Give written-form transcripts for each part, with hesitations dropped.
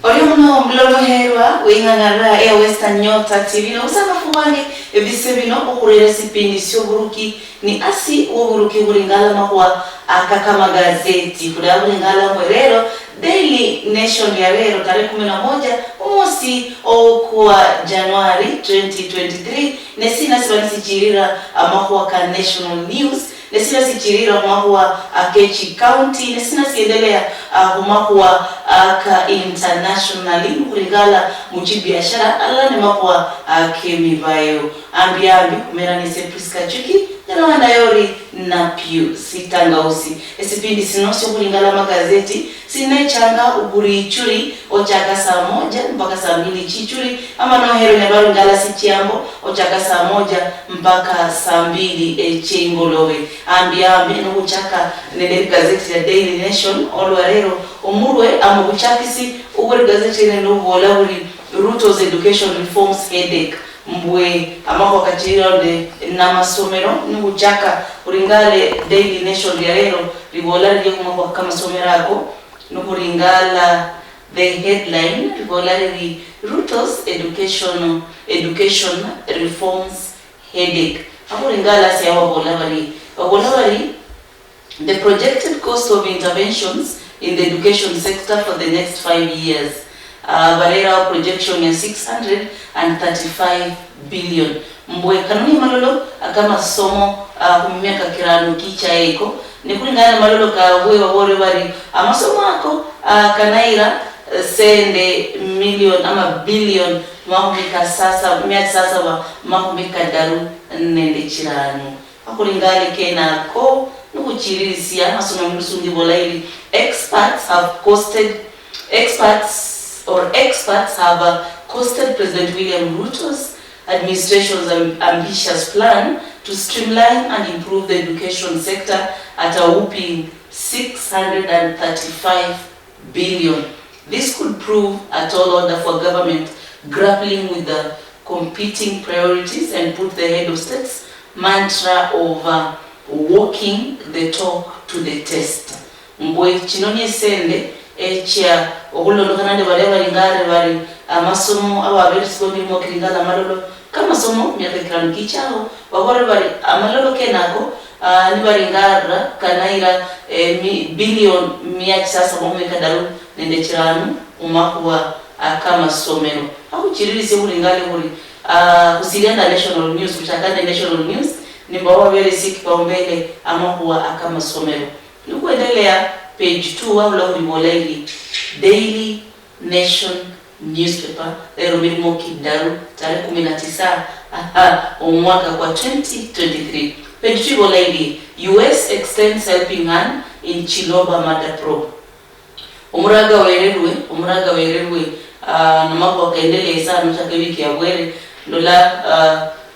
Oriuno mlolo herwa wingangara ya Western Nyota TV na usanga fuwani ebisebino okurera sipindi syo buruki ni asi wo buruki buringala makwa akaka magazeti kula buringala mwerero Daily Nation ya rero tarehe 11 umosi okwa January 2023 nesina sibanisi chirira amakwa ka National News nesina sichirira amakwa akechi county nesina siendelea amakwa aka internationally kuringala muchibiashara alane makwa akemivayo ambiambi kumera nise Prisca Achuki yana yori na piu sitangausi esipindi sinosyo kuringala magazeti sinechanga uburichuri ochaka saa 1 mpaka saa 2 chichuri ama no hero nyabaru ngala sichiambo ochaka saa 1 mpaka saa 2 chingolowe ambiambi no kuchaka nende gazeti ya Daily Nation olwarero omurwe amubuchakisi uburi gazeti neno bola buri Ruto's education reforms headache mbwe amako kachira de namasomero nukuchaka uringale Daily Nation ya rero ribola ryo kumako kama somero ako nukuringala the headline ribola ri Ruto's education reforms headache akuringala siya wabola bari the projected cost of interventions in the education sector for the next 5 years. Barera projection ya 635 billion. Mbwe kanuni malolo akama somo kumimiaka kiranu kicha eko. Nikulingana malolo kawe wabore bari amasomo ako kanaira sende million ama billion mahumika sasa miati sasa wa mahumika daru nende chiranu. Akulingale kena ko nukuchirisia masomo mnusungi bolaili experts have costed President William Ruto's administration's ambitious plan to streamline and improve the education sector at a whopping 635 billion. This could prove a tall order for government grappling with the competing priorities and put the head of state's mantra of walking the talk to the test. Mbwe chinonye sende echia okulondo kanande bale ngare bali amasomo ababiri sibomi mo kiringala malolo kama somo myaka kirano kichao babore bali amalolo kenako ni bali ngara kanaira billion 100 sasa mo mekadaru nende chirano umakuwa kama somero akuchirisi uringale uri kusiliana national news kuchakana national news ni bawa vile siki paumbele amakuwa akama somero nukuendelea page 2 au la ulimoleli Daily Nation newspaper lero milimo kidaru tarehe 19 mwaka kwa 2023 page 2 moleli US extends helping hand in Chiloba murder probe. Umuraga wererwe namako kaendelea sana mchaka wiki ya were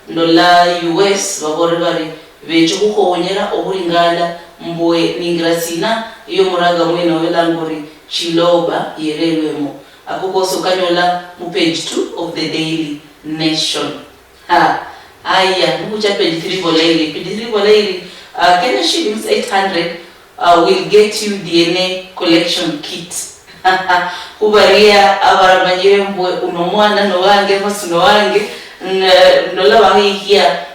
ndola US babore bari vecho kuko onyera oburingala mbwe ningrasina iyo muraga mwene welangori Chiloba yerelwemo akoko sokanyola mu page 2 of the Daily Nation. Aya nukucha page 3 boleiri Kenya shillings 800 will get you DNA collection kit. Kubaria abaramanyire mbwe unomwana no wange masino wange ndola wahiya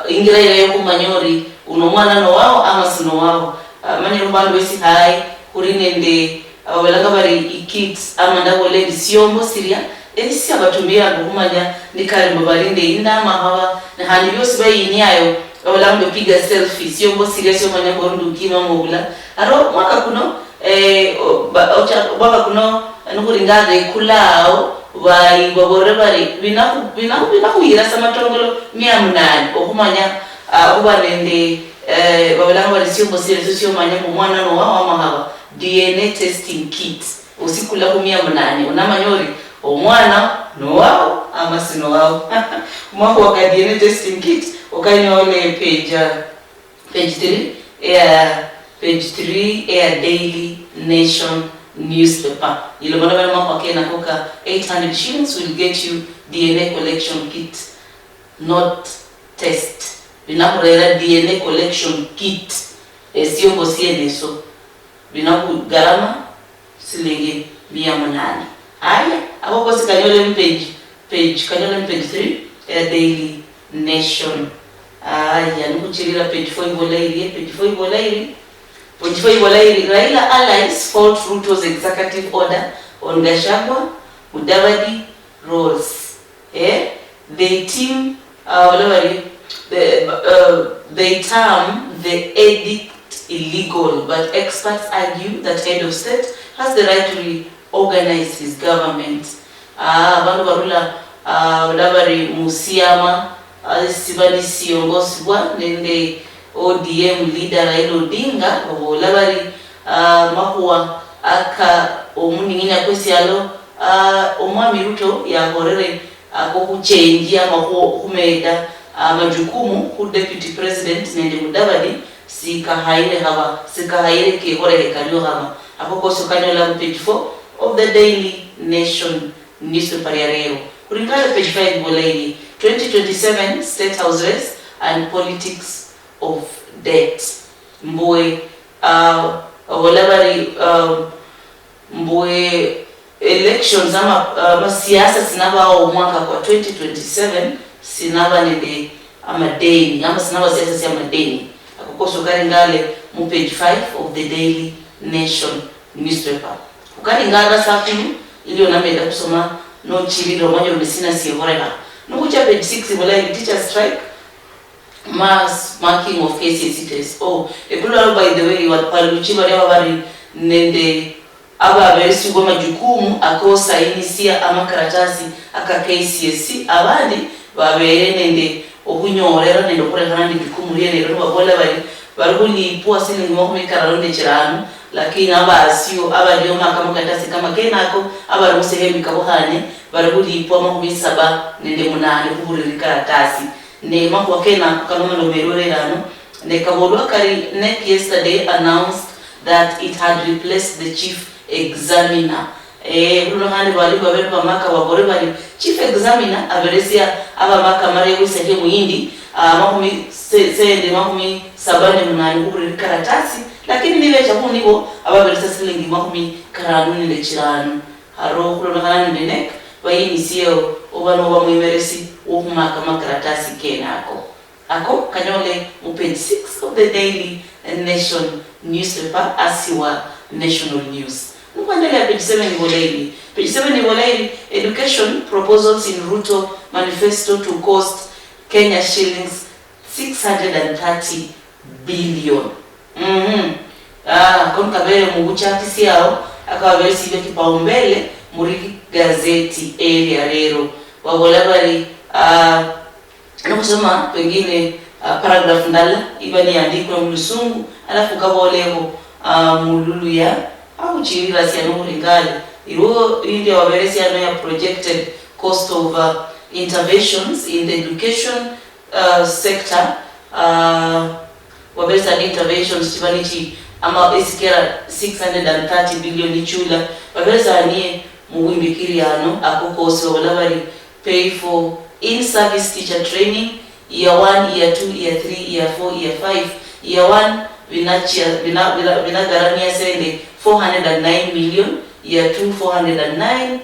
ingira ile kumanyori unomwana no wao ama sino wao manyiro bandu wesi hai kurinende abelanga bari ikits ama ndabo lady siombo siria esi abatumira kumanya nikale mbabalinde indama hawa na hani byose bayinyayo abalambe piga selfie siombo siria sio manya bondo kima mobula aro mwaka kuno baba kuno nukuringade kulao bari babore bari binakuira samatongolo 800 okumanya ubanende babelanga bari siombo siria sio manya mwana no wao ama hawa DNA testing kit usikula 800 unamanyori omwana no wao ama sino wao mwako wa DNA testing kit ukanyole page 3 Daily Nation newspaper ilobana mwako kena koka 800 shillings will get you DNA collection kit not test binakurera DNA collection kit sio bosiene so binaku garama silingi 108. Haya, hapo kwa sikanyole page 3 ya Daily Nation. Haya, nikuchirira page 4 page 4 ibolairi Raila allies fought Ruto's executive order on Gachagua, Mudavadi roles. They team they term the edict illegal, but experts argue that head of state has the right to reorganize his government. Bandu barula Mudavadi Musiama sibali siongosibwa nende ODM leader Raila Odinga obolabari makuwa aka omuningina kwesialo omwami Ruto yakorere akukuchenjia kumeda majukumu ku deputy president nende Mudavadi sikahaire kehore hekalio hama akoko sokanyola page 4 of the Daily Nation newspaper ya leo. Kulingana page 5 bolaini 2027 State House race and politics of debt. Mboe mboe elections ama siasa sinaba au mwaka kwa 2027 sinaba nende amadeni ama sinaba siasa si amadeni akokoso kari ngale mu page 5 of the Daily Nation newspaper. Ukari ngara safimu ili onameda kusoma no chiriro mwanyo mesina siyoreka. Nukucha page 6 bola teacher strike mass marking of KCSE tests. By the way, what paluchiba leo bari nende aba beresi goma jukumu akosa inisia ama karatasi aka KCSE abandi babere nende obunyorera nende okorehana jukumu lye lero babola bari kulipwa sile ngomwe kararonde kirano lakini aba asio aba lyo makama karatasi kama kenako aba musehemi kabohane bari kulipwa makumi 7 nende 8 kuburi karatasi ne makwa kena kama ndo merorerano ne kabodwa kari NEC yesterday announced that it had replaced the chief examiner. Bruno handi bali kwa maka wabore bali chief examiner aberesia aba maka mare wiseke muindi makumi sende makumi 7 kuburi karatasi lakini niwe chakuni nibo ababeresa silingi makumi karanu ne chirano haro Bruno handi NEC bayini sio obano wa muimeresi umaka makaratasi kenako ako kanyole mu page 6 of the Daily Nation newspaper asiwa national news. Nukuendelea page 7 ibolaini. Page 7 ibolaini education proposals in Ruto manifesto to cost Kenya shillings 630 billion. Kon kabere mubuchati siao akawabere sibe kipaumbele muri gazeti area rero wabolabari nakusoma pengine paragraph ndala ibani andikwe mlusungu alafu kaboleho mululuya au chirira siano mulingale iro inde waberesi ano ya projected cost of interventions in the education sector waberesi and interventions chibanichi ama esikera 630 billion chula waberesi anie muwimbikiriano akokosi wabolabari pay for in-service teacher training, year 1, year 2, year 3, year 4, year 5. Year 1, vinagaramia sende 409 million, year 2, 409,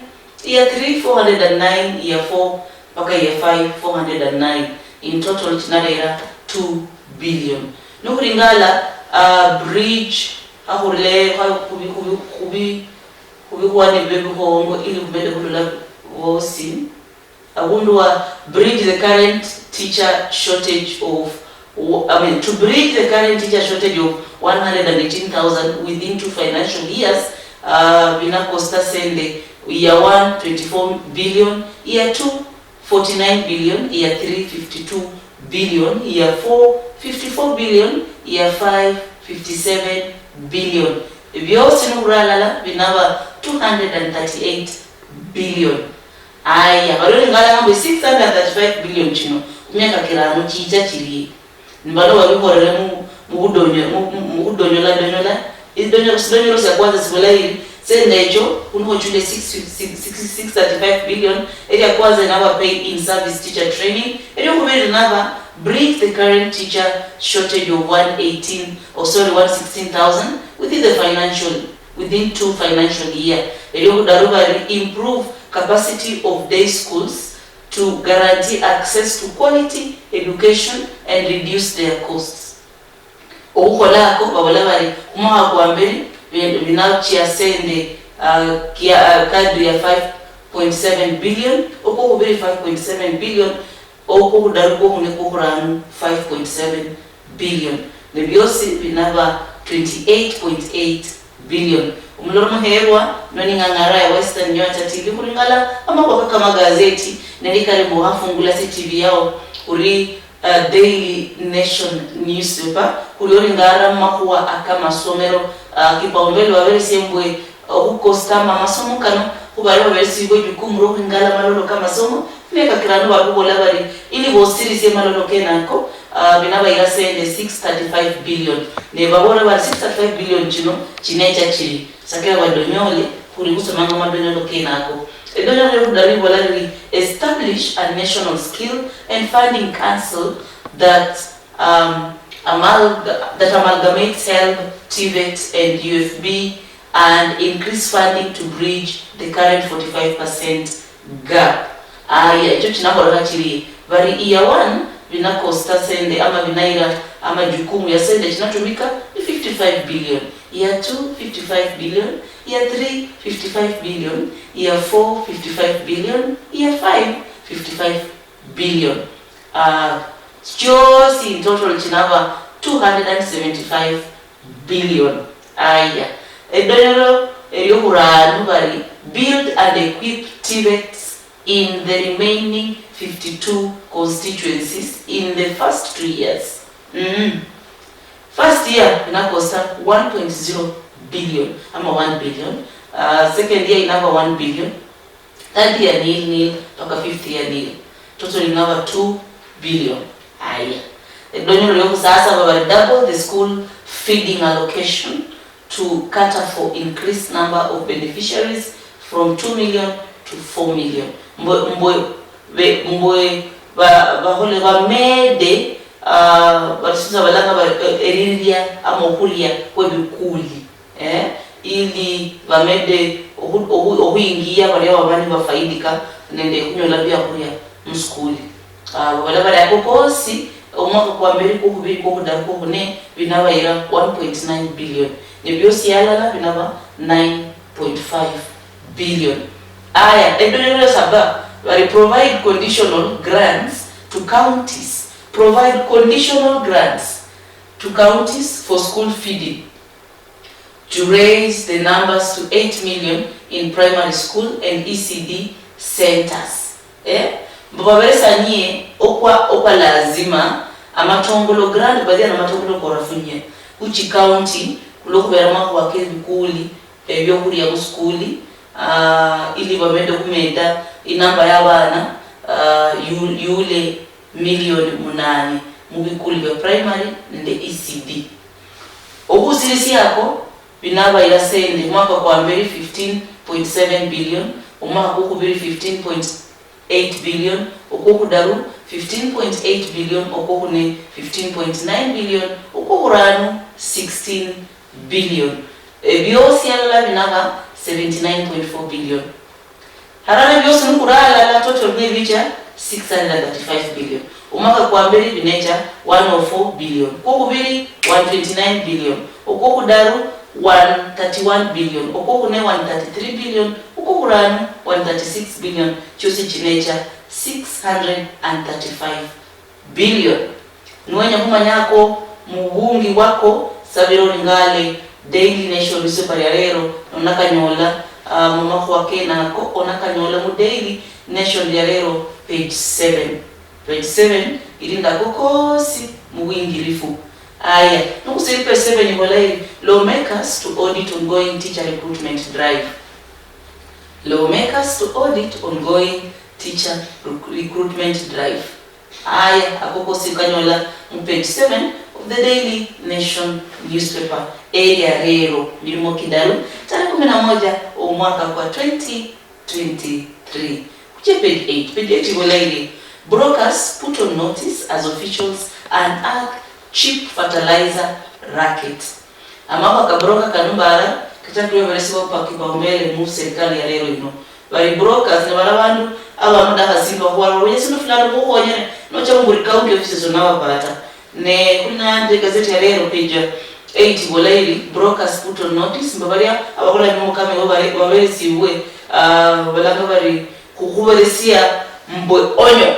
year 3, 409, year 4, paka year 5, 409. In total, chinadera 2 billion. Nukuringala, bridge, ahule, kubi bebi hongo, ili kubede kulula vosi. Bridge the current teacher shortage of to bridge the current teacher shortage of 118,000 within 2 financial years. Bina costa sende year 1 24 billion, year 2 49 billion, year 3 52 billion, year 4 54 billion, year 5 57 billion. Vyosi nuralala binaba 238 billion. Aya, baroni ngala ngambe 635 billion chino. Kumyaka kirano chija chiri. Mbalo wabikorere mu udonyola. Idonyola ya kwanza sibola hili. Sendejo kuno chunde 635 billion. Area kwanza inaba pay in service teacher training. Area kubiri inaba bridge the current teacher shortage of 116,000 within the financial within 2 financial year. Elio Daruba improve capacity of day schools to guarantee access to quality education and reduce their costs. Oukolako babalabali kumwa kwa mbere binauchia sende kadri ya 5.7 billion oko 5.7 billion oko daruko kunekukuranu 5.7 billion nebyosi binaba 28.8 billion. Umuloro muherwa noni ngangara ya Western Nyota TV kulingala ama kwa kama gazeti nelikale muhafungula TV yao uri Daily Nation newspaper kuliori ngara makuwa akama somero kipaumbele wabere sembwe huko stama masomo kano kubali wabere sibo jukumuro ngala malolo kama somo neka kirano bakubola bali ili bosiri se malolo kenako binaba irasende 635 billion ne babona ba 635 billion chino chinecha chiri sakera badonyole kuri kusomanga madonyolo kenako edonyole kudari bolali establish a national skill and funding council that amalgamates HELB, TVET and UFB and increase funding to bridge the current 45% gap. Icho chinakora chiri vari year 1 vinakosta sende ama vinaira ama jukumu ya sende chinatumika 55 billion, year 2 55 billion, year 3 55 billion, year 4 55 billion, year 5 55 billion. Just in total chinava 275 billion. Edonero eriokuranu bari build and equip TVETs in the remaining 52 constituencies in the first 3 years. First year inakosta 1.0 billion ama 1 billion. Second year inava 1 billion. Third year nil toka 5th year nil. Total inava 2 billion. Edonero yokusasa bari double the school feeding allocation to cater for increased number of beneficiaries from 2 million to 4 million. Mboe bahole bamede barisuza balanga eriria amokulia kwebikuli ili bamede ohuingia bali abandi bafaidika nende kunyola bya kulia mskuli bala bala yakokosi omwaka kwa mbere ko kubiri ko kudaruko kune binaba ira 1.9 billion nebyosi yalala binaba 9.5 billion. Edonero saba bari provide conditional grants to counties. Provide conditional grants to counties for school feeding to raise the numbers to 8 million in primary school and ECD centers. Mbababesa nye okwa lazima amatongolo grant badia na matongolo korafunye uchi county kulokubera mako wake bikuli ebyokuri ya skuli ili bamende kumeda inamba y'abana yule milioni 8 mu bikuli bya primary nende ECD. Obusirisi yako binaba irasende mwaka kwa mbere 15.7 billion, umwaka kukubiri 15.8 billion, okukudaru 15.8 billion, okukune 15.9 billion, okukuranu 16 billion. Byosi yalala binaba 79.4 billion. Harana byosi nukurala la total bicha 635 billion. Umaka kwa mbili binecha 104 billion. Kukubiri 129 billion. Okukudaru 131 billion. Okukune 133 billion. Okukuranu 136 billion. Chosi chinecha 635 billion. Nwenya kumanyako mubungi wako Sabiro Ngale Daily Nation newspaper ya lero onakanyola mama kwake nako onakanyola mu Daily Nation ya lero page 7. Page 7 ilinda kokosi muwingirifu. Nukusiri page 7 ibolai lawmakers to audit ongoing teacher recruitment drive. Lawmakers to audit ongoing teacher recruitment drive. Akokosi kanyola mu page 7 of the Daily Nation newspaper area rero milimo kidaru tarehe 11 mwaka kwa 2023. Page 8 ibolai brokers put on notice as officials and cheap fertilizer racket. Amaba kabroka kanumbara kitatu baresiba pakiba mbele mu serikali ya lero ino bari brokers ne barabandu abantu dahasimba kwa roye sino fulani ko konyene no cha muri county offices n'abapata ne kuna de gazeti ya lero page 8 bolairi brokers put on notice mbabaria abakola mu kame babere siwe balanga bari kukuberesia mbwe onyo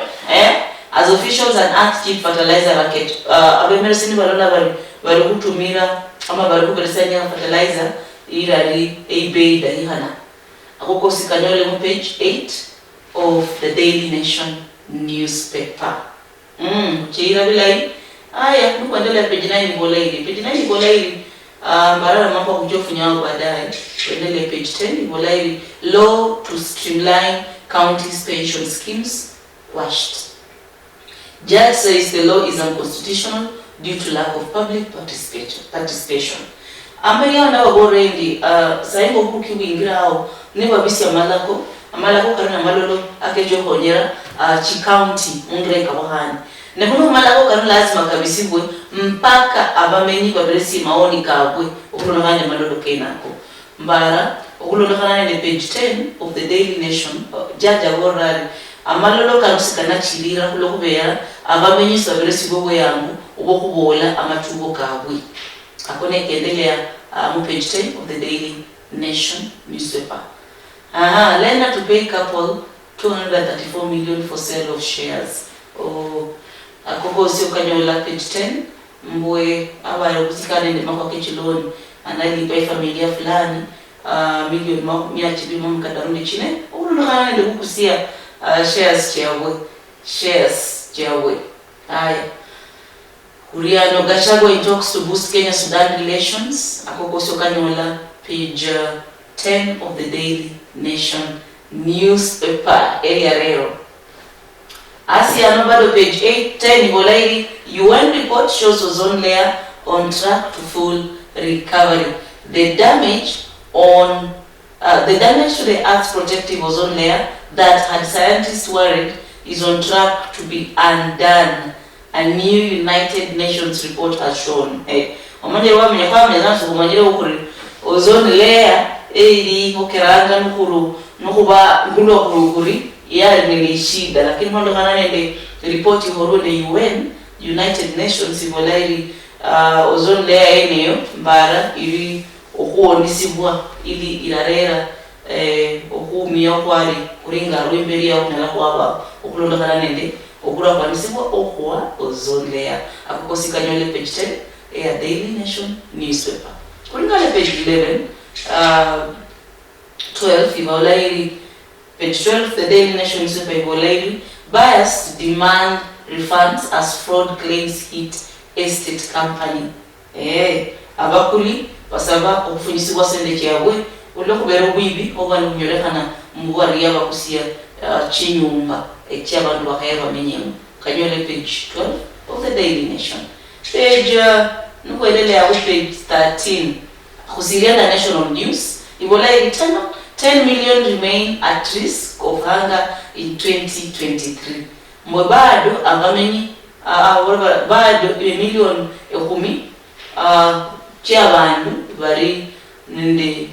as officials and act cheap fertilizer market abemeresini balona bari kutumira ama bari kuberesanya fertilizer irali ebei dahihana akoko sikanyole mu page 8 of the Daily Nation newspaper. Chira bilai aya kuendelea page 9 bolairi page 9 bolairi marara mambo kujofunya baadaye kuendelea page 10 bolairi law to streamline counties pension schemes quashed. Judge says the law is unconstitutional due to lack of public participation. Amaya na wagorendi saingo kuki wingirao ne babisi amalako karana malolo akejo honyera chi county ungreka bahani ne kuno malako karana lazima kabisibwe mpaka abamenyi baberesi maoni kabwe okulonganya malolo kenako mbara okulongana ne page 10 of the Daily Nation. Judge agorari amalolo karusikana chilira kulokubera abamenyi baberesi gogo yangu obokubola amatugo kabwe akone kendelea mu page 10 of the Daily Nation newspaper. Lender to pay couple 234 million for sale of shares. Akoko sio kanyola page 10 mbwe abara kusikana ndi makwa kechiloni analipa familia fulani milioni 100 mkadaruni chine ulunokana ndi kukusia shares chawe haya Kuriano Gachagua in talks to boost Kenya-Sudan relations. Akoko sio kanyola page 10 of the Daily Nation newspaper Eliarero. Asia Nobado page 10 Bolairi UN report shows ozone layer on track to full recovery. The damage to the Earth's protective ozone layer that had scientists worried is on track to be undone. A new United Nations report has shown. Omanje wa mnyafamya zansu kumajire ukuri ozone layer ili hokeranga nukuba ngulo kuruguri ya nilishida lakini mwando kanane report horode UN United Nations ibolairi ozone layer eneo mbara ili okuonisibwa ili irarera okumia kwali kuringa rwemberi ya unala kwaba okulonda kanane okura kwanisibwa okwa ozone layer akukosika nyole page 10 ya Daily Nation newspaper. Kuringa le page 12 ibolairi page 12 the Daily Nation newspaper ibolairi buyers demand refunds as fraud claims hit estate company. Abakuli basaba okufunyisibwa sende kyabwe olokubera obwibi obali kunyorekana mubwari yabakusia chinyumba ekyabantu bakaya bamenyemu kanyole page 12 of the Daily Nation. Page nukwelelea ku page 13 kusiria the national news ibolairi 10 million remain at risk of hunger in 2023. Mbado abamenyi bado million 10 chabantu bari nende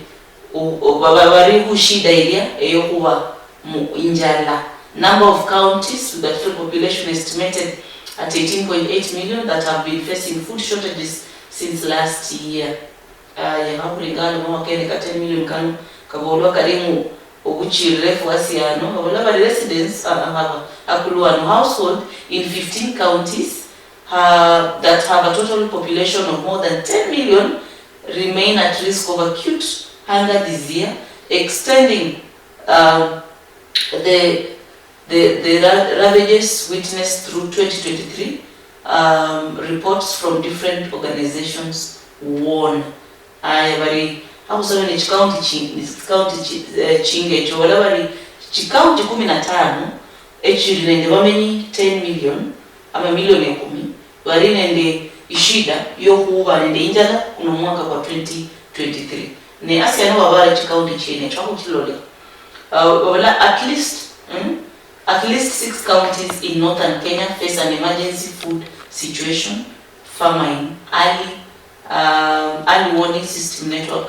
bari kushida ilia eyokuba mu injala. Number of counties with the total population estimated at 18.8 million that have been facing food shortages since last year. Yahakulingana mwa kene ka 10 million kanu kabolwa kalimu okuchirefu asiano kabolwa residents akuluano household in 15 counties that have a total population of more than 10 million remain at risk of acute hunger this year, extending the ravages witnessed through 2023. Reports from different organizations warn. Bari hakusema ni county chinge chola bari county 15 echiri nende bamenyi 10 million ama milioni 10 bari nende ishida yokuba nende injala kuno mwaka kwa 2023 ne asia no babara county chine chako kilole at least 6 counties in northern Kenya face an emergency food situation, famine, early warning system network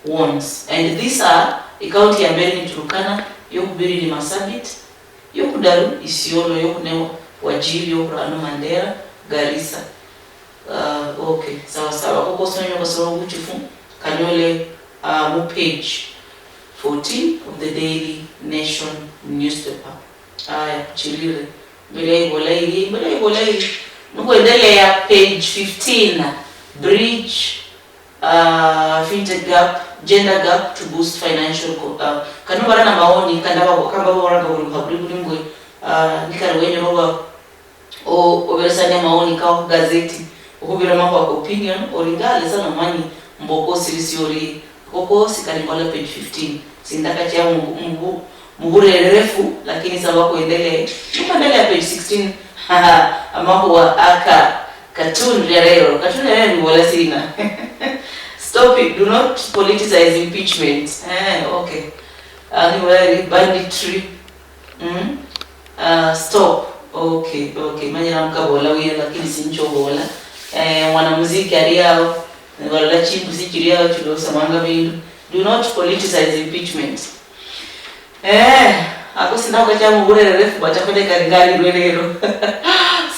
wants. And these are the county ya mbele ni Turkana, Yokubiri ni Masabit, Yokudaru, Isiolo, Yokunewa, Wajiri, Yokurano, Mandera, Garissa. Okay, sawa. Koko sonyo kwa sababu chifu Kanyole mu page 14 of the Daily Nation newspaper. Chilire. Mbele igolairi. Nuko endelea page 15. Bridge fintech gap, gender gap to boost financial kanubara na maoni kandaba kamba bora kwa ngwe nikarwenyo roba oberesanya maoni kwa gazeti ukubira mambo ya opinion oringale sana mani mboko sirisiori koko sikalingola page 15 sindaka cha mugure refu lakini sababu kuendelea ya page 16 mambo wa aka cartoon rero ni wala sina. Stop it, do not politicize impeachment. Okay. Anyway, banditry. Stop. Okay. Manyana mkabola wia lakini sincho bola. Wanamuziki aliao wala chimbu sikiriao chulo samanga bindu. Do not politicize impeachment. Ako sina kwa chamu gure refu bachakode karingali rwelero.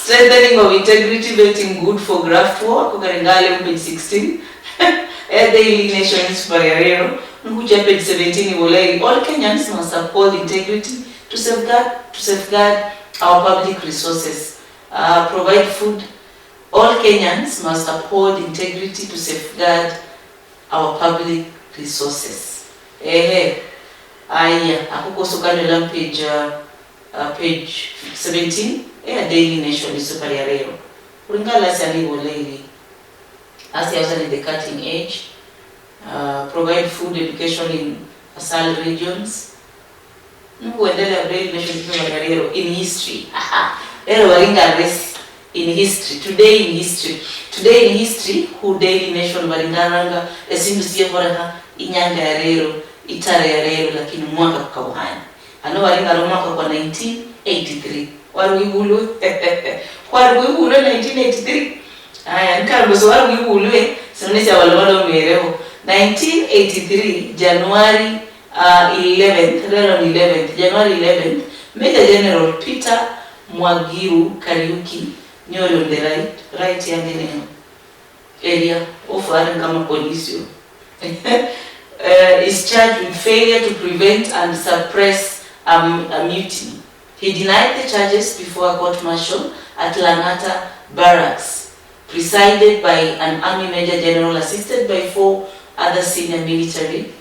Strengthening of integrity vetting good for graft war. Ako karingali page 16. Daily Nation Superior, Luhya page 17 Ibolei. All Kenyans must uphold integrity to safeguard our public resources. Provide food. All Kenyans must uphold integrity to safeguard our public resources. Akuko sokano page 17. Daily Nation Superior. Uringala sani Ibolei. As they are in the cutting edge, provide food education in asal regions. In history. In history. Today in history, who Daily Nation Waringaranga, esimbusiye horaha, inyanga yarero, itare yarero, lakini mwaka kukawahani. Ano waringaro mwaka kwa 1983. Waruigulu 1983. Nkarboso waru ngibulwe sinonesha walwalo mwereo 1983 January 11th Major General Peter Mwagiru Kariuki Nyoro on the right yangeneno area of Arangama Police is charged with failure to prevent and suppress a mutiny. He denied the charges before a court martial at Langata Barracks, presided by an army major general assisted by 4 other senior military,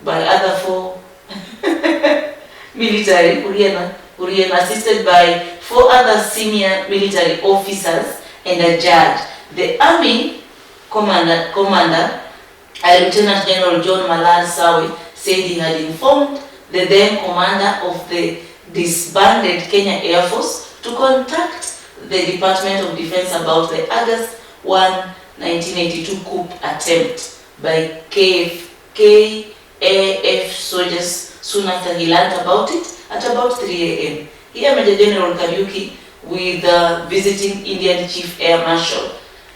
by other 4 military, assisted by 4 other senior military officers and a judge. The army commander Lieutenant General John Malal Sawe, said he had informed the then commander of the disbanded Kenya Air Force to contact the Department of Defense about the August 1, 1982 coup attempt by KAF soldiers soon after he learned about it at about 3 a.m. Here Major General Kariuki with visiting Indian Chief Air Marshal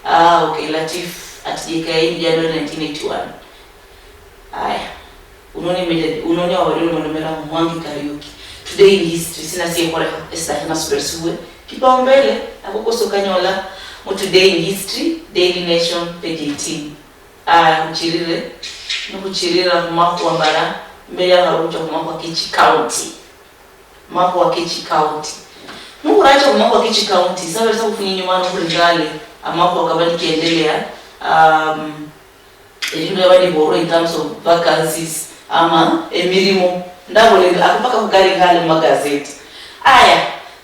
Latif at JKA in January 1981. Unoni awalio mwandomera Mwangi Kariuki. Today in history, sina siye kwa estahima supersuwe. Kipaumbele akoko sokanyola mu Today in history, Daily Nation page 18. Nukuchirira kumako wa mbara mbele ya haruja kumako wa Kichi County. Kumako wa Kichi County. Nukuracha kumako wa Kichi County. Sawa kufunyi nyumano kulingale amako wakabani kiendelea. Elimu ya wadi boro in terms of vacancies ama emirimo. Ndabole akupaka kugari hali magazeti.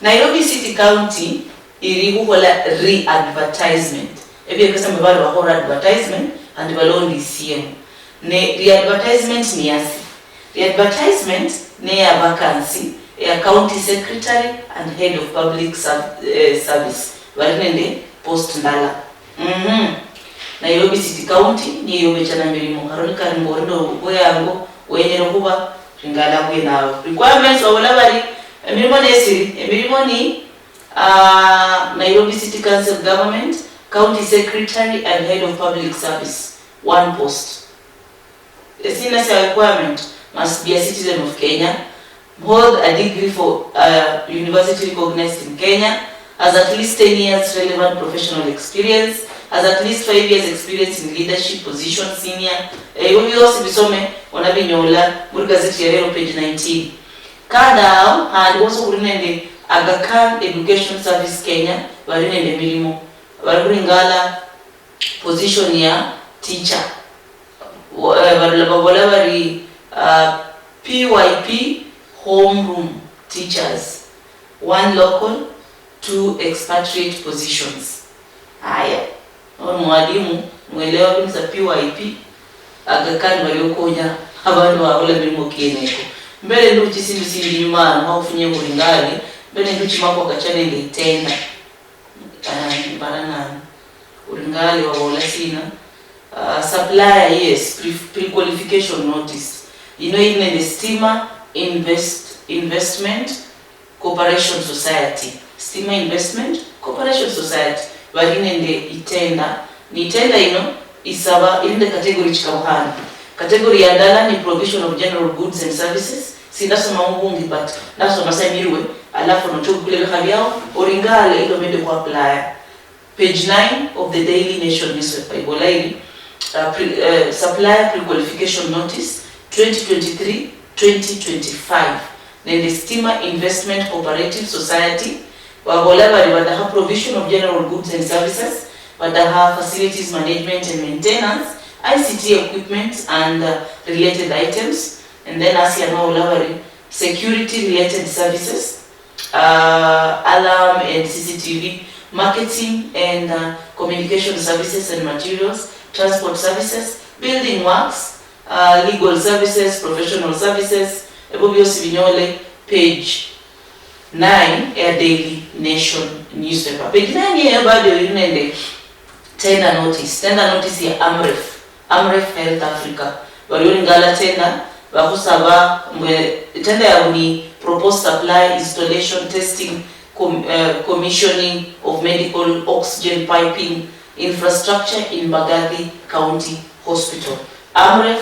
Nairobi City County ilihukola re-advertisement. Ebi kasa mbalo wakora advertisement and balondi CM. Re-advertisement ni yasi. Re-advertisement ni ya vacancy ya county secretary and head of public service. Walinende post ndala. Nairobi City County ni yobechana milimo. Haronika rimbondo weyango wenye rokuba ringala kwe nao. Requirements wa walabari emirimo nesiri. Emirimo ni Nairobi City Council Government, County Secretary and Head of Public Service. 1 post. The senior requirement must be a citizen of Kenya, hold a degree for university recognized in Kenya, has at least 10 years relevant professional experience, has at least 5 years experience in leadership position, senior. Yose bisome onabinyola muri gazeti ya leo page 19. Kada and also kurinende Aga Khan Education Service Kenya barinende milimo baringala position ya teacher. Bari PYP homeroom teachers, 1 local, 2 expatriate positions. Haya, mwalimu mwelewa kabisa PYP Aga Khan waliokonya abantu wabula milimo kieneko mbele ndo chisindu sindi nyuma haufunye kuringali mbele ndo chimako akachane ngeitenda barana uringali wabola sina supplier yes pre-qualification notice in the Stima Investment Corporation Society. Stima Investment Corporation Society barinende itenda ni tenda isaba in the category chikawahana. Category ya ndala ni provision of general goods and services. Sindasoma mbungi but ndasoma samirwe alafu nochoku kule habiao oringale ilo mende kwa apply. Page 9 of the Daily Nation newspaper ibolaini supplier pre-qualification notice 2023-2025 nende Stima Investment Cooperative Society wabola bali wadaha provision of general goods and services, wadaha facilities management and maintenance, ICT equipment and related items, and then Asia Maulawari security related services, alarm and CCTV, marketing and communication services and materials, transport services, building works, legal services, professional services. Ebobio Sibinyole, page 9 ya Daily Nation newspaper. Page 9 ya bado yunende tender notice ya Amref Health Africa. Walioni ngala tender bakusaba tender ya uni proposed supply, installation, testing, commissioning of medical oxygen piping infrastructure in Mbagathi County Hospital. Amref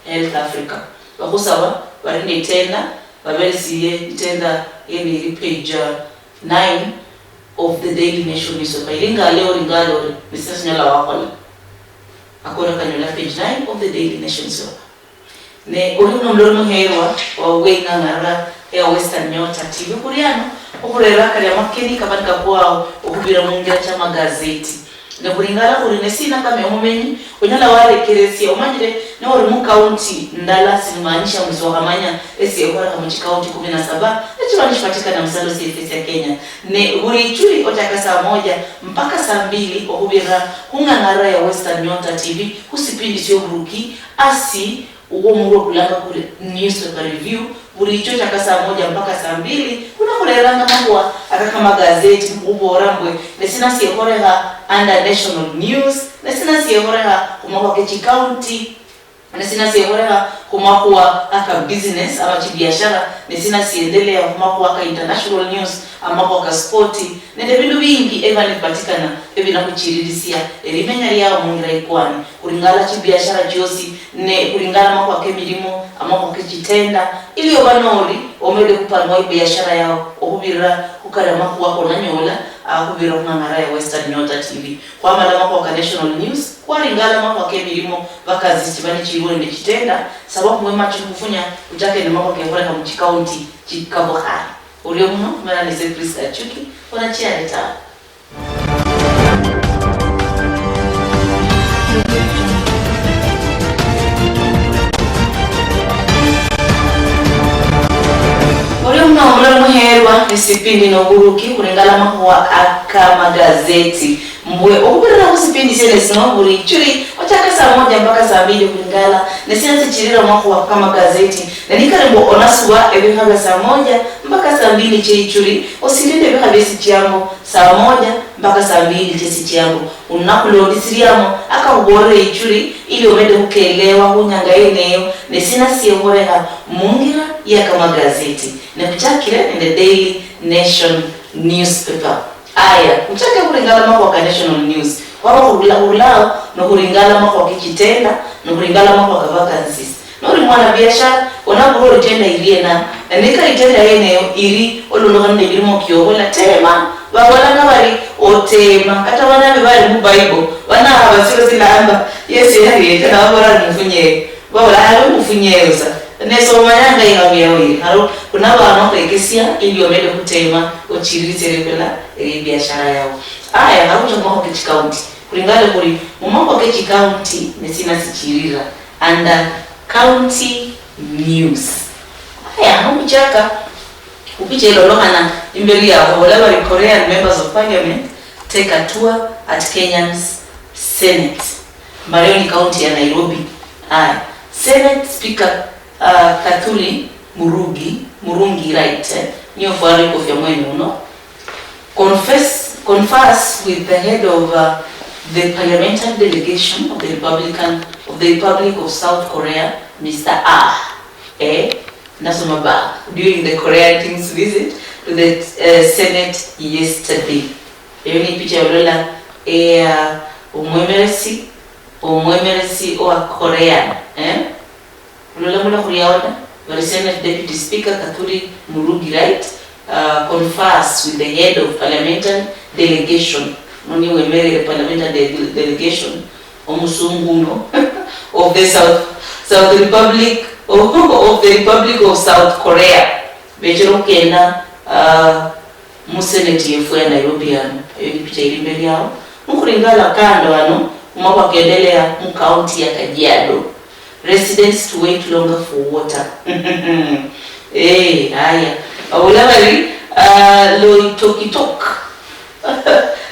Health Africa. Bakusaba barinde tender babelisiye tender yeni page 9 of the Daily Nation newspaper. Ringalo Mr. Nyala wakola akora kanyola page 9 of the Daily Nation newspaper. Ne oluno mlomo hewa wa wenga ngara ya Western Nyota TV kuriano okurera kali amakeni kabanika kwao okubira mungira cha magazeti ngaburingala kurine sina kama omumenyi onyala wale keresi omanyire no mu county ndala simaanisha mzohamanya esi ekora kama county 17 echiwani chipatikana msalo CFS ya Kenya ne buri churi otaka saa 1 mpaka saa 2 okubira kungangara ya Western Nyota TV kusipindi sio buruki asi uwo muro kulanga kule newspaper review buri icho chaka saa 1 mpaka saa 2 kuna kuleranga mambo akakama gazeti mkuborambwe nesina siekorega under national news nesina siekorega kumako kechi county nesina siekorega kumako aka business ama chibiashara nesina siendelea kumako aka international news ama kwa sporti nende bindu bingi eva nipatikana ebi nakuchiririsia elimenya yao mungira ikwani kuringala chibiashara josi ne kuringala mako ake milimo ama kwa kechitenda ili obanori omede kupanwa biashara yao okubira kukara mako wako nanyola akubira ngangara ya Western Nyota TV kwa malama kwa national news kwa ringala mako ake milimo bakazi chibani chiwe ne chitenda sababu mwema chikufunya utake ne mako ke kwa mu county chikabohari Ulio mno, mwana nise Prisca Achuki, wanachia leta. Ulio mno, mwana muherwa, nisipindi no buruki, kulingala mahuwa aka magazeti. Mbwe, okubira na kusipindi sile sino buri churi, wataka saa 1 mpaka saa 2 kulingala, nesina tichirira mahuwa aka magazeti. Na nikarimbo onasuwa ebihaga saa 1 mpaka saa 2 cheichuri osindinde bihabesi chiamo saa 1 mpaka saa 2 chesi chiamo unakulodisiriamo akahubore ichuri ili omede kukelewa hunyanga eneyo nesina siyehoreka mungira yaka magazeti nekuchakire in the Daily Nation newspaper aya uchake kulingala mako waka national news waba kulao no kuringala mako kichitenda no kuringala mako vacancies no ri mwana biashara ona buro tenda iliena nika itenda yene iri olulogane birimo kyobola tema babona ngabari otema kata wana bari mu bible wana abasiro silamba yesu yari tena babora mufunye babora hali mufunyeyoza neso mayanga ingabiyawi haro kuna bana kwekesia ili omede kutema ochirizerebela biashara yao aya hakuja mako kichikaunti kulingana kuri mumako kichikaunti nesina sichirira and county news aya hakuchaka upiche lolokana imbeli yao wala Korean members of parliament take a tour at Kenya's Senate Marioni County ya Nairobi. Senate Speaker Katuli Murungi right niyo fwari kofya mwenu no converse with the head of the parliamentary delegation of the Republic of South Korea, Mr. Nasomaba, during the Korean King's visit to the Senate yesterday. Yoni picha lola umwemeresi wa Korean lola mula kuriyaona the Senate Deputy Speaker Katuli Murungi right converse with the head of parliamentary delegation noni wemere parliamentary delegation omusunguno of the South Republic of the Republic of South Korea bejero kena mu Senate yefu ya Nairobi ano hiyo picha ili mbele yao mukuringala kando ano umapa kuendelea mu county ya Kajiado residents to wait longer for water haya awulabari Loitokitok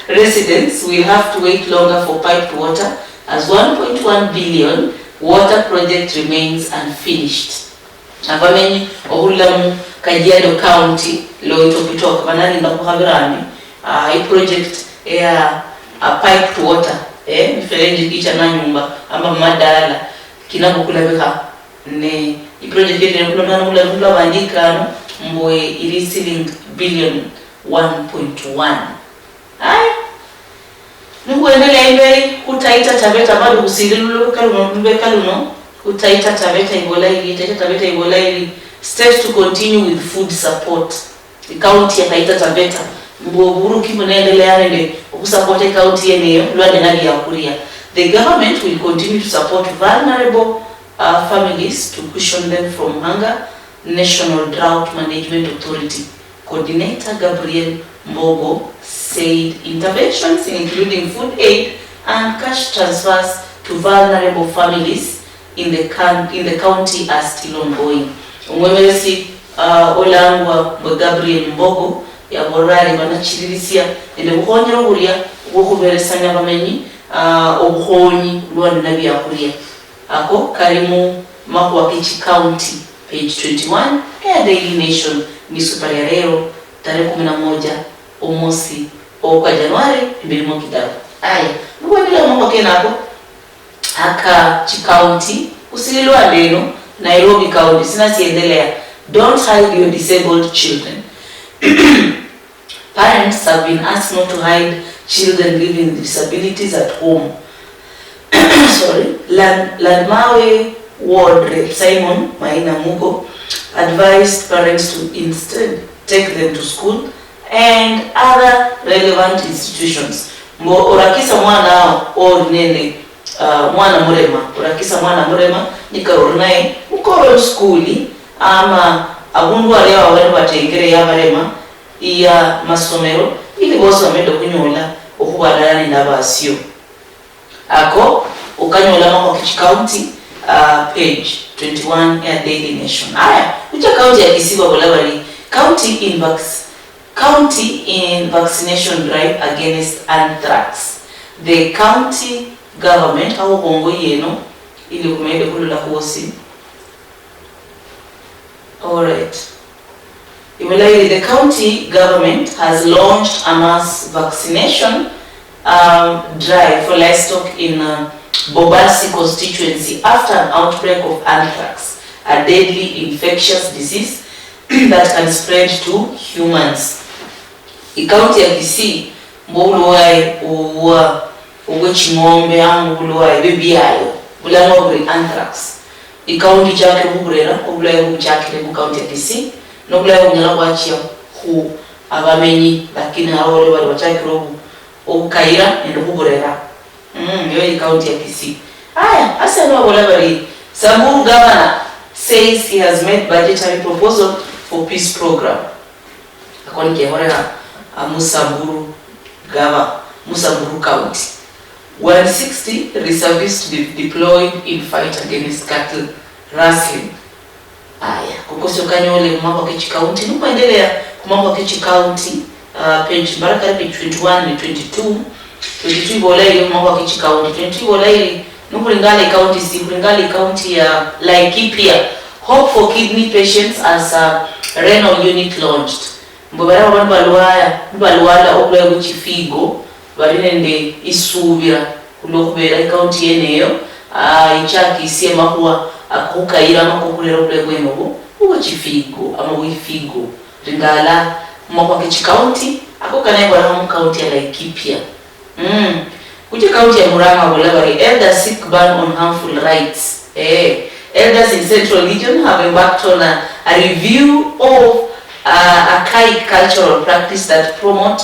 residents will have to wait longer for piped water as 1.1 billion water project remains unfinished. Abamenyi ohulamu Kajiado County Loitokitok banani ndakuhabirani hii project ya piped water mifereji kicha na nyumba ama madala kinabukulabika ne i project ile nkulana bandika mwe ili ceiling billion 1.1 Nukuendelea imberi kutaita Taveta bado kusirilu kaluno kutaita Taveta Igolairi steps to continue with food support. The county ya Taita Taveta mboburu kimunaendelea nende kusupport county yeneyo lwande nali ya kuria. The government will continue to support vulnerable families to cushion them from hunger. National Drought Management Authority Coordinator Gabriel Mbogo said interventions including food aid and cash transfers to vulnerable families in the county are still ongoing. Umwemelesi olangwa Gabriel Mbogo ya borari banachirisia ende buhonyero kuria okuberesanya bamenyi obuhonyi lwandi nabi yakuria ako karimu makwa kichi county page 21 ya Daily Nation ni super ya leo tarehe 11 omosi kwa Januari 2023. Aya nukuendelea mambo kenako aka chi county usililwa leno Nairobi County sina siendelea don't hide your disabled children. Parents have been asked not to hide children living with disabilities at home. Sorry, Landmawe Ward Rep Simon Maina Mugo advised parents to instead take them to school and other relevant institutions. Orakisa mwana nene mwana murema orakisa mwana murema nikarornaye mukoro skuli ama abundu alewa wale batengere ya barema iya masomero ili bose bamedo kunyola okubarani nabasyo ako ukanyola mako kichi county page 21 ya Daily Nation. Aya ucha county ya Kisiwa Bolabari county in vaccination drive against anthrax. The county government au bongo yeno ili kumede kulula hosi. All right. The county government has launched a mass vaccination drive for livestock in Bobasi constituency after an outbreak of anthrax, a deadly infectious disease that can spread to humans. The county ya Kisii mbulu wae obwechingombe angulwa bebiyayo bulanga buri anthrax ikaunti chake buburera obulayo buchakire mu county ya Kisii nobulayo bunyala kwachia ku abamenyi lakini abole bali bachakire obukaira ndo buburera yo ikaunti ya Kisii. Aya asa no bola bali Samburu governor says he has made budgetary proposal for peace program akoni ke horera Musamburu County 160 reservists to be deployed in fight against cattle rustling. Aya kukoso kanyole mambo Kichi County nukuendelea kumambo Kichi County page baraka page 21 ni 22 bola ile mambo Kichi County 22 bola ile nukulingana county si kulingana county ya Laikipia hope for kidney patients as a renal unit launched. Mbobara abantu balwala okulayo kuchifigo balinende isubira kulokubera county yeneyo ichaki isema kuwa akukaira makokulera okulayo kwenobo uchifigo ama wifigo ringala mwakwa Kichi County akokana kwa mu county ya Laikipia. Kuchi county ya Murang'a Bolabari elders seek ban on harmful rights. Elders in Central Region have embarked on a review of archaic cultural practice that promote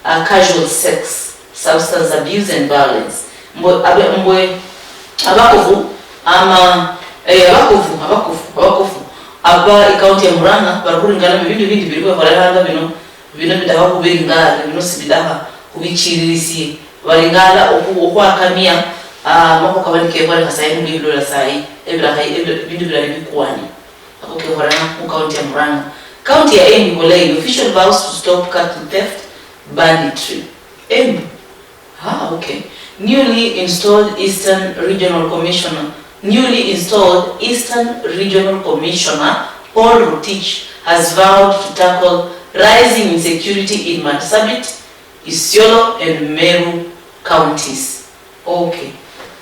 casual sex, substance abuse and violence. Abakofu aba ikaunti ya Murang'a baruringana bibindi biriko barahanga bino bidaha kubiringana bino sibidaha kubichirisiye baringana okwakamia mako kabanike bali kasayi ngibilo la sai bindu bila bikwani akoke horana mu county ya Murang'a. County ya Embu Bolai official vows to stop cattle theft banditry. Embu okay. Newly installed Eastern Regional Commissioner Paul Rotich has vowed to tackle rising insecurity in Marsabit, Isiolo and Meru counties. Okay.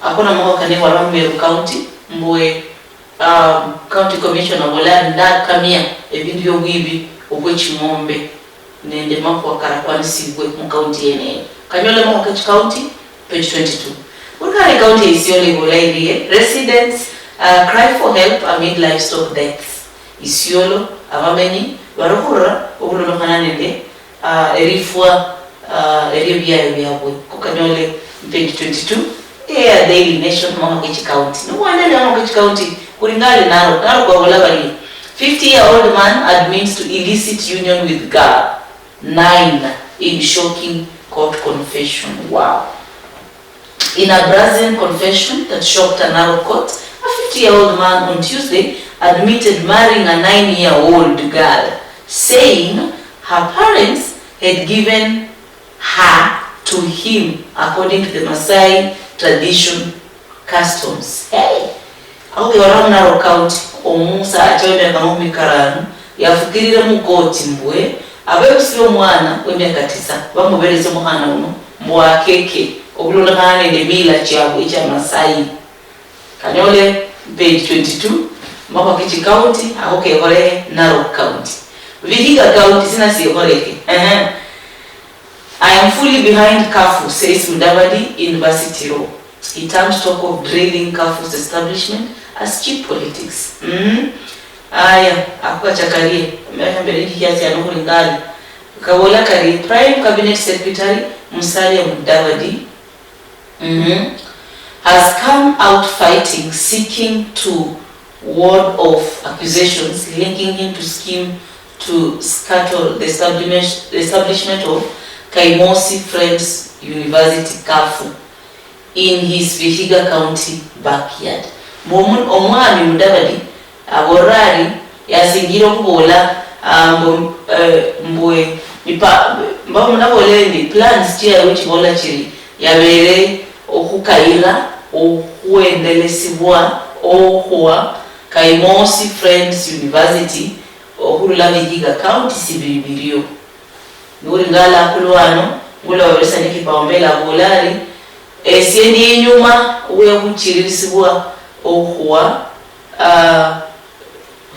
Akona mwaka kane wala Meru County mbwe county commissioner wala nda kamia ebindu byo bwibi obwechingombe nende mako Karakwani sigwe mu county yene. Kanyola mu Kichi County page 22. Urkari county Isiolo Bolai residents cry for help amid livestock deaths. Isiolo abamenyi barokura obulo hananende erifwa eribya byabwe kokanyole page 22. Daily Nation mu Kichi County. No wonder mu Kichi County kuringale naro kwa Bolabari 50-year-old man admits to illicit union with girl 9 in shocking court confession. Wow. In a brazen confession that shocked a narrow court, a 50-year-old man on Tuesday admitted marrying a 9-year-old girl, saying her parents had given her to him according to the Maasai tradition customs. Hey! Okay, around Narrow County, omusa achoyeme kama mikarano yafukirira mu court mbwe abekusiro mwana w'emyaka 9 bamubereze muhana uno mwakeke obulona kana ne mila kyabwe kya Masai. Kanyole page 22 mako Kichi County ahoke hore Narrow County. Vihiga County sina si horeke. I am fully behind Kafu, says Mudavadi University Row. He turned talk of drilling Kafu's establishment as cheap politics. Aya, akwa chakarie. Mbele kiasi ya nuhu ngali. Kawola kari, Prime Cabinet Secretary Musalia Mudavadi has come out fighting, seeking to ward off accusations linking him to scheme to scuttle the establishment of Kaimosi Friends University Kafu in his Vihiga County backyard. Omwami Mudavadi aborari yasingira kubola mbwe mbamunabole plans chia which bola chiri yabere okukaira okuendelesibwa okuwa Kaimosi Friends University okulula Vihiga County sibibirio nuri ngala kulwano ngula wabesa nikipaumbela bolari esiendi inyuma uwe kuchirisibwa okuwa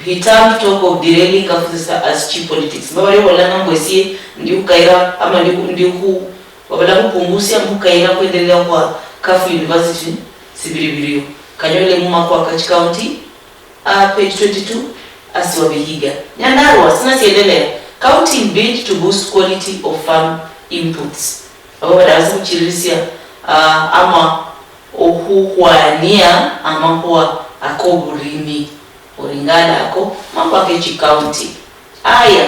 he turned talk of derailing Kafu's as cheap politics. Baba leo wala ngwesie ndi ukaira ama ndi ku wabala kupungusia mukaira kuendelea kwa Kafu University sibiribirio kanyole muma kwa Kachi County page 22 asiwa Vihiga Nyandarua sina siendelea county bid to boost quality of farm inputs abo baraza kuchirisia ama ohuhwania ama kwa akoburimi oringala ako mapa Kachi County aya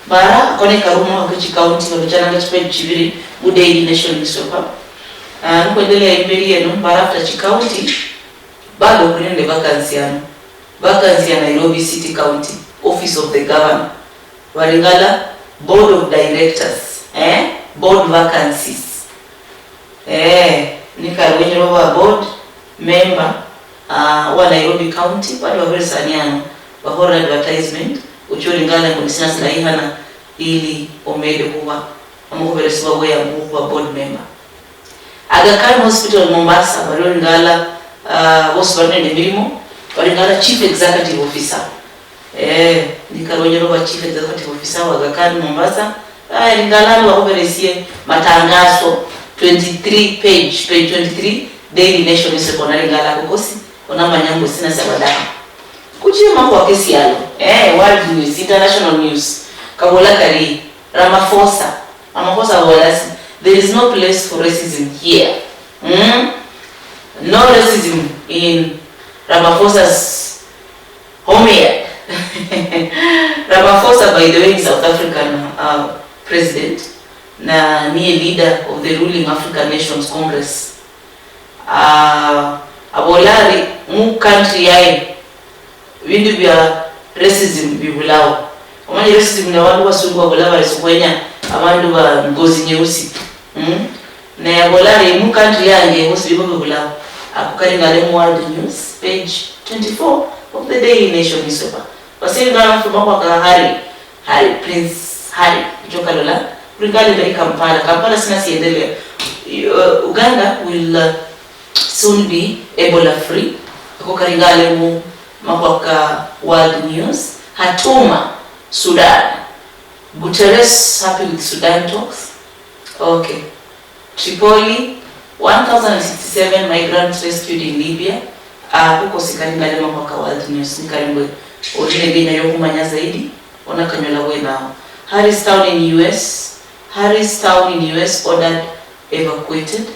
bara kone karuma wa Kachi County wabijana kachipe chibiri Daily Nation newspaper nkuendelea imberi yenu bara Kachi County bado kunende vacancy ya Nairobi City County Office of the Governor waringala Board of Directors board vacancies nikarwenyo wa board member wa Nairobi County bado waversaniano wa horror advertisement uchoringala kunisina silahihana ili omede kuwa amukubereswa we ya wa board member Aga Khan Hospital Mombasa waringala hospital ne milimo waringala chief executive officer nikarwenyo wa chief executive officer wa Aga Khan Mombasa ringala wa oberesie matangazo 23 page 23 Daily Nation newspaper ringala kokosi ona manyango sina sabada kuchie mambo ya kesi yalo world news international news kabola kari Ramaphosa walasi there is no place for racism here no racism in Ramaphosa's home here. Ramaphosa, by the way, is South African president na ni leader of the ruling African Nations Congress. Abolari mu country yae vindu vya racism bibulao. Omani racism na watu wasungu abolawa riskwenya abantu ba ngozi nyeusi. Na abolari mu country yange hosi bibulao. Akukaringale mu World News page 24 of the Daily Nation newspaper. Wasiri ngana mfuma kwa Harry Prince Harry Jokalola ringale bari Kampala sina siendelea. Uganda will soon be Ebola free. Akukaringale mu mapaka World News. Hatuma Sudan. Guterres happy with Sudan talks. Okay. Tripoli 1067 migrants rescued in Libya. Huko sikaringale mapaka World News nikaringwe odine bina yokumanya zaidi ona kanyola we now. Harristown in US ordered evacuated.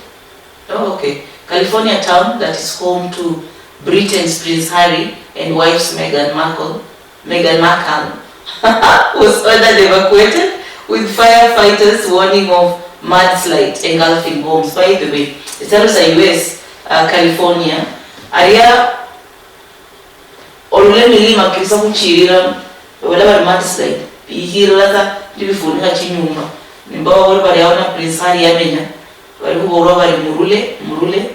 Oh, okay. California town that is home to Britain's Prince Harry and wife's Meghan Markle was ordered evacuated with firefighters warning of mudslide engulfing homes. By the way, it's also US California area olule milima kisa kuchirira wala mudslide bihirata ndibifunika chinyumba nimbawa wale bali yaona Prince Harry yamenya bali kubora bali murule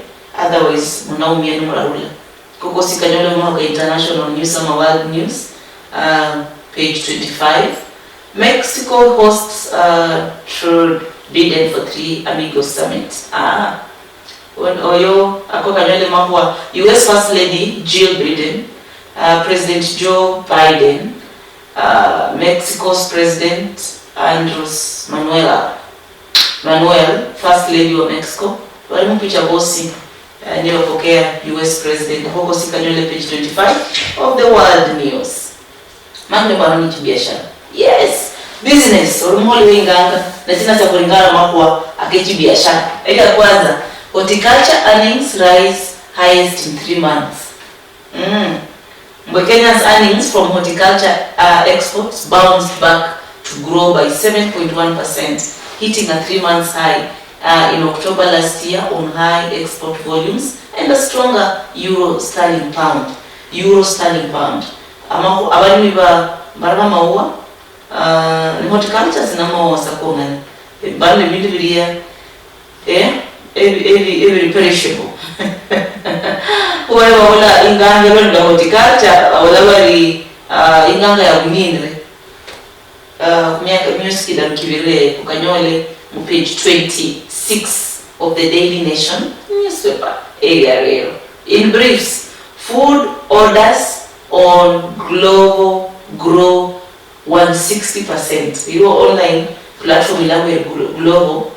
otherwise munaumia ni murarula koko sikanyola mwaka international news ama world news page 25 Mexico hosts third bidden for 3 Amigos Summit. Oyo akokanyole mambo US First Lady Jill Biden, President Joe Biden, Mexico's President Andres Manuel, First Lady of Mexico, wali mpicha bosi niwapokea US President. Huko sikanyole page 25 of the world news. Mambo bwana biashara. Yes, business orumoli winganga na tina cha kulingana makwa akechi biashara. Eka kwanza horticulture earnings rise highest in 3 months. Kenya's earnings from horticulture exports bounced back to grow by 7.1%, hitting a 3 months high in October last year on high export volumes and a stronger euro sterling pound. Abali barama maua ni horticulture zinamo sakona bali bintu bilia every perishable wala inganga ronda horticulture wala bali inganga ya kunindre miaka music da kibele kukanyole mu page 26 of the Daily Nation newspaper area. In briefs, food orders on Global grow 160%. You online platform ilawe Global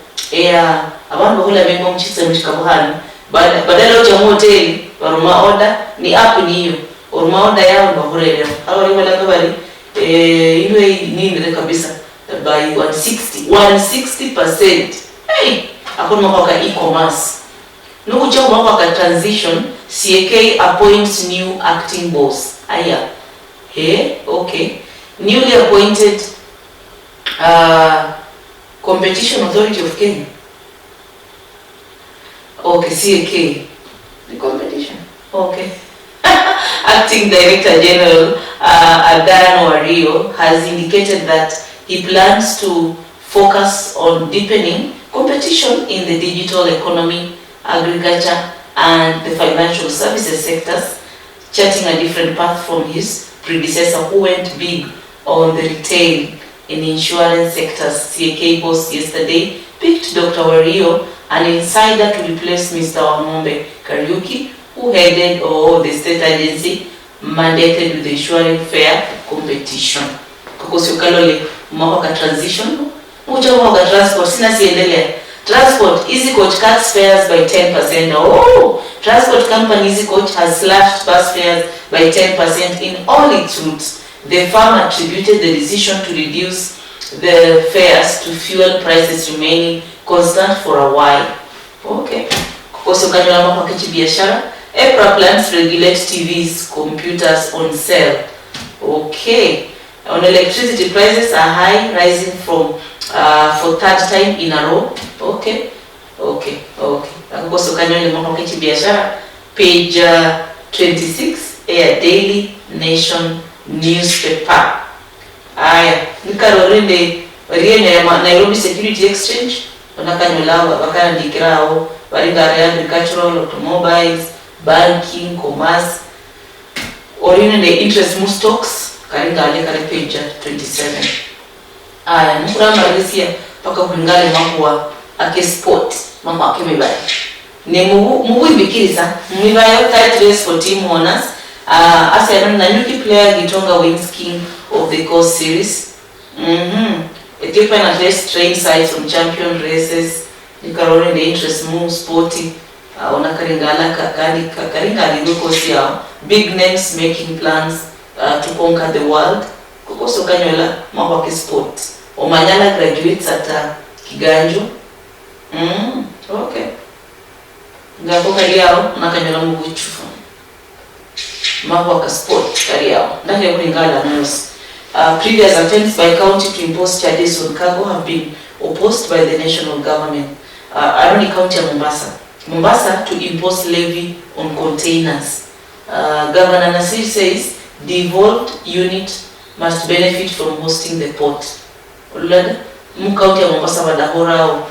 abantu bakola memba mchitse mchikabuhani badala ocha hotel baruma order ni app niyo oruma order yao bakorera abali wala kabali iwe nini kabisa by 160%. Akona kwa e-commerce nukucha kwa transition CAK appoints new acting boss. Okay, newly appointed Competition Authority of Kenya. Okay, CAK. The competition. Okay. Acting Director General Adan Wario has indicated that he plans to focus on deepening competition in the digital economy, agriculture, and the financial services sectors, charting a different path from his predecessor who went big on the retail and insurance sectors. CAK boss yesterday picked Dr. Wario, an insider, to replace Mr. Wamombe Kariuki, who headed the state agency mandated with ensuring fair competition. Because you kalole mwaka transition, mucha mwaka transport sina siendelea. Transport Easy Coach cuts fares by 10%. Transport company Easy Coach has slashed bus fares by 10% in all its routes. The firm attributed the decision to reduce the fares to fuel prices remaining constant for a while. Okay. Kukoso kanyola mwaka kichi biashara. EPRA plans to regulate TVs, computers on sale. Okay. On electricity, prices are high, rising from for third time in a row. Okay. Kukoso kanyola mwaka kichi biashara. Page 26, Air Daily Nation newspaper. Nikarorinde walienya ya Nairobi Security Exchange wanakanyola wakana dikirao waringare agricultural, automobiles, banking, commerce, orine the interest move stocks karingale kare page 27. Nukura marisia paka kulingale mambo ake sport mambo ake mibaya ne mubu ibikiriza mibaya tight race for team honors. As Nanyuki player Gitonga wins King of the Coast Series. Ethiopian athletes train sides from champion races. Nikarone the interest move sporty. Onakaringala karingali lukosi yao. Big names making plans to conquer the world. Kukoso kanyola mwaka sport. Omanyala graduates at Kiganjo. Okay. Ngako kariao nakanyola mubuchufu. Mawaka sport career. Ndani kulingana news. Previous attempts by county to impose charges on cargo have been opposed by the national government. Aroni County of Mombasa to impose levy on containers. Governor Nasir says devolved unit must benefit from hosting the port. Ulada County of Mombasa wadahora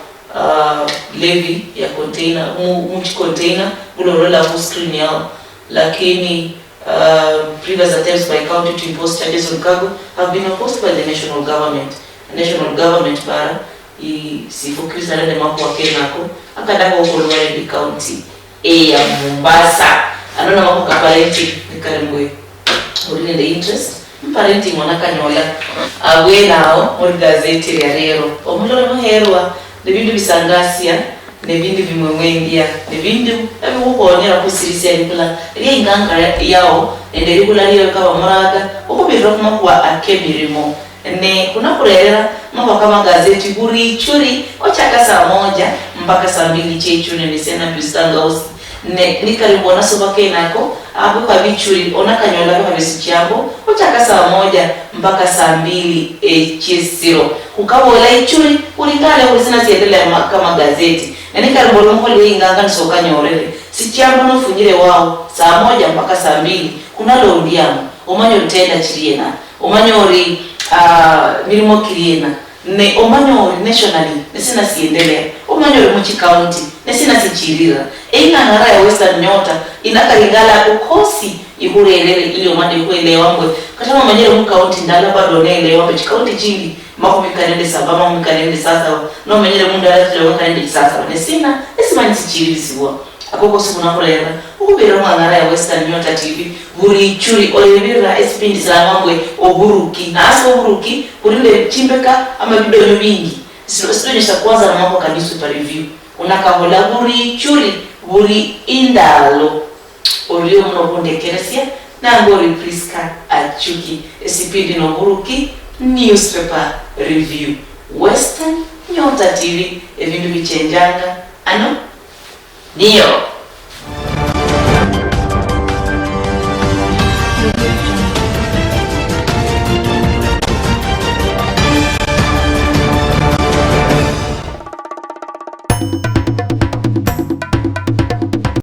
levy ya container, much container ulorola ku screen yao, lakini previous attempts by county to impose charges on cargo have been opposed by the national government. The national government bara sifukisa na mambo ya Kenako akadaka ukolwa ni county ya Mombasa anona mambo ka parenting nikaremwe uri the interest parenting mwanakanyola we nao muri gazeti ya rero omulolo muherwa nebindu bisangasia nebindi bimwemwendia nebindi ebikukonyera kusirisia nikula inganga yao endeli kulaliyo kaba muraga okubirira kumakwa akemirimo ne kuna kurerera mambo kama gazeti buri churi ochaka saa 1 mpaka saa 2 chechune ni sena bisanga usi ne nikaribona soba kenako abu kwa bichuri onakanyola kwa bisikiambo ochaka saa 1 mpaka saa 2 chesiro kukabola ichuri ulingale ulizina ziendelea kama gazeti na nikaribona mkoli inganga nisokanyorele sikiambo nofungire wao saa 1 mpaka saa 2 kuna londiamo omanyo utenda chiriena omanyo ori milimo kiriena ne omanyo nationally nesina siendelea omanyo ori muchi county nesina sichirira ina ngara ya Western Nyota inakaringala ukosi ihurelele ili omande kuelewa mbwe katama manyere mu county ndala bado nelewa mu county jingi makomikanende sabama mukanende sasa no manyere mu ndala tlo mukanende sasa nesina esimani sichirira siwa akoko sikuna kulera ukubera ngara ya Western Nyota TV buri churi olebira espindi za mangwe Obutuki na aso Obutuki kurinde chimbeka ama bidonyo bingi sionyesha kwanza na mako kanisa pa review unakahola buri churi buri indalo olio mnokondekeresia na ngori Prisca Achuki esipindi no buruki newspaper review Western Nyota TV evindu bichenjanga ano niyo